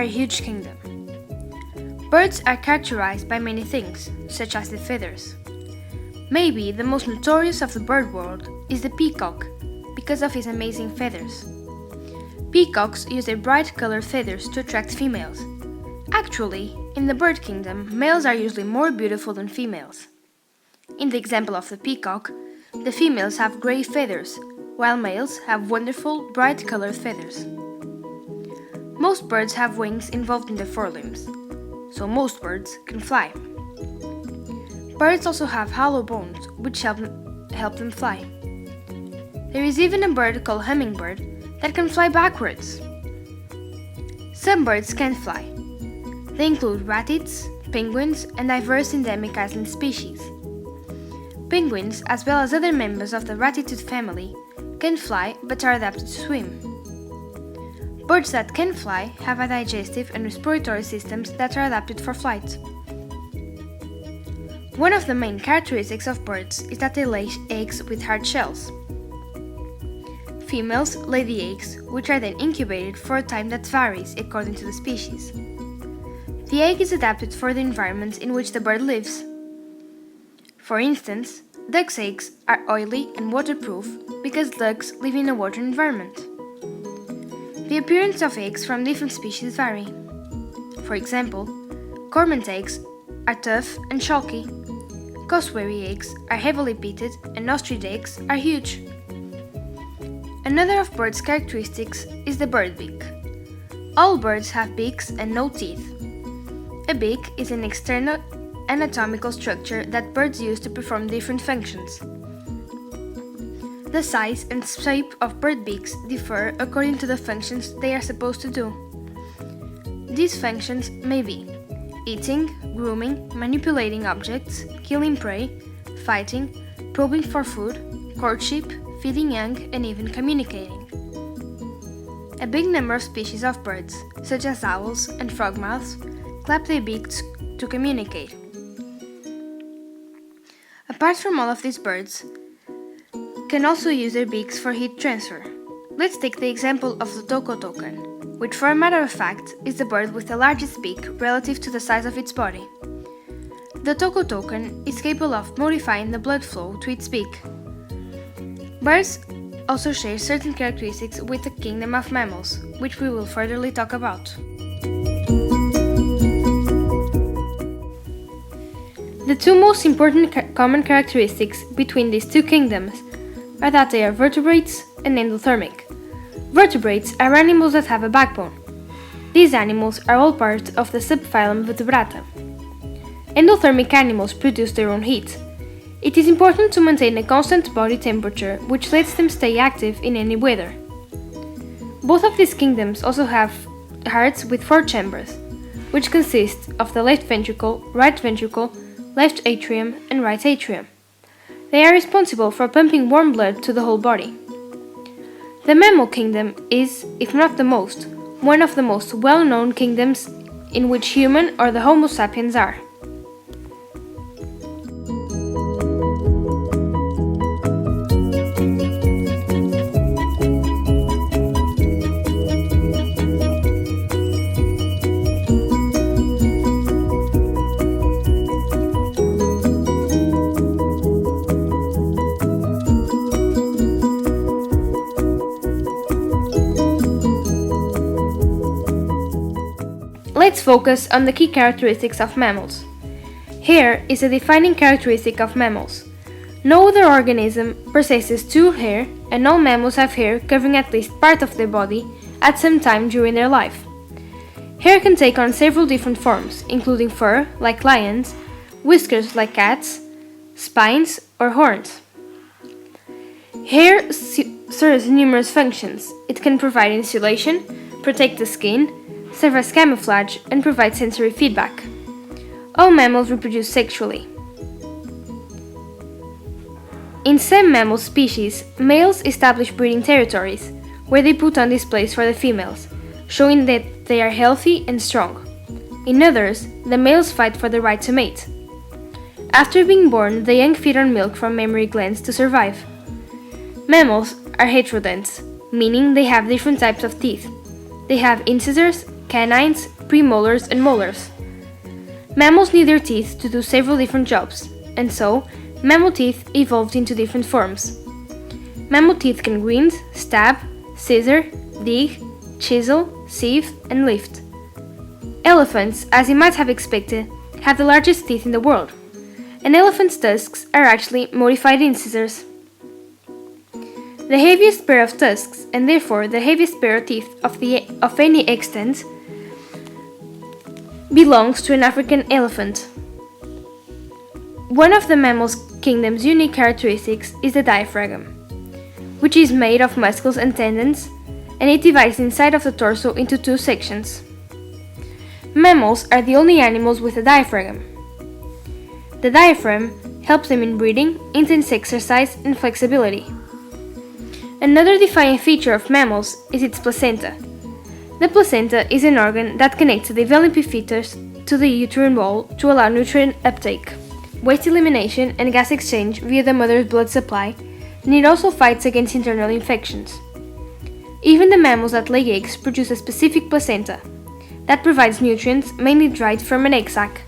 a huge kingdom. Birds are characterized by many things, such as the feathers. Maybe the most notorious of the bird world is the peacock, because of his amazing feathers. Peacocks use their bright colored feathers to attract females. Actually, in the bird kingdom, males are usually more beautiful than females. In the example of the peacock, the females have gray feathers, while males have wonderful, bright colored feathers. Most birds have wings involved in their forelimbs, so most birds can fly. Birds also have hollow bones, which help them fly. There is even a bird called hummingbird that can fly backwards. Some birds can fly. They include ratites, penguins, and diverse endemic island species. Penguins, as well as other members of the ratitude family, can fly but are adapted to swim. Birds that can fly have a digestive and respiratory systems that are adapted for flight. One of the main characteristics of birds is that they lay eggs with hard shells. Females lay the eggs, which are then incubated for a time that varies according to the species. The egg is adapted for the environment in which the bird lives. For instance, ducks' eggs are oily and waterproof because ducks live in a water environment. The appearance of eggs from different species vary. For example, cormorant eggs are tough and chalky. Cassowary eggs are heavily pitted and ostrich eggs are huge. Another of birds' characteristics is the bird beak. All birds have beaks and no teeth. A beak is an external anatomical structure that birds use to perform different functions. The size and shape of bird beaks differ according to the functions they are supposed to do. These functions may be eating, grooming, manipulating objects, killing prey, fighting, probing for food, courtship, feeding young, and even communicating. A big number of species of birds, such as owls and frogmouths, clap their beaks to communicate. Apart from all of these birds, can also use their beaks for heat transfer. Let's take the example of the toko-toucan, which for a matter of fact is the bird with the largest beak relative to the size of its body. The toko-toucan is capable of modifying the blood flow to its beak. Birds also share certain characteristics with the kingdom of mammals, which we will furtherly talk about. The two most important common characteristics between these two kingdoms are that they are vertebrates and endothermic. Vertebrates are animals that have a backbone. These animals are all part of the subphylum Vertebrata. Endothermic animals produce their own heat. It is important to maintain a constant body temperature, which lets them stay active in any weather. Both of these kingdoms also have hearts with 4 chambers, which consist of the left ventricle, left atrium, and right atrium. They are responsible for pumping warm blood to the whole body. The mammal kingdom is, if not the most, one of the most well-known kingdoms in which human or the Homo sapiens are. Let's focus on the key characteristics of mammals. Hair is a defining characteristic of mammals. No other organism possesses 2 hair, and all mammals have hair covering at least part of their body at some time during their life. Hair can take on several different forms, including fur, like lions, whiskers, like cats, spines, or horns. Hair serves numerous functions. It can provide insulation, protect the skin, serve as camouflage, and provide sensory feedback. All mammals reproduce sexually. In some mammal species, males establish breeding territories, where they put on displays for the females, showing that they are healthy and strong. In others, the males fight for the right to mate. After being born, the young feed on milk from mammary glands to survive. Mammals are heterodonts, meaning they have different types of teeth. They have incisors, canines, premolars, and molars. Mammals need their teeth to do several different jobs, and so, mammal teeth evolved into different forms. Mammal teeth can grind, stab, scissor, dig, chisel, sieve, and lift. Elephants, as you might have expected, have the largest teeth in the world. An elephant's tusks are actually modified incisors. The heaviest pair of tusks, and therefore the heaviest pair of teeth of any extent, belongs to an African elephant. One of the mammal's kingdom's unique characteristics is the diaphragm, which is made of muscles and tendons, and it divides inside of the torso into two sections. Mammals are the only animals with a diaphragm. The diaphragm helps them in breathing, intense exercise, and flexibility. Another defining feature of mammals is its placenta. The placenta is an organ that connects the developing fetus to the uterine wall to allow nutrient uptake, waste elimination, and gas exchange via the mother's blood supply, and it also fights against internal infections. Even the mammals that lay eggs produce a specific placenta that provides nutrients mainly derived from an egg sac.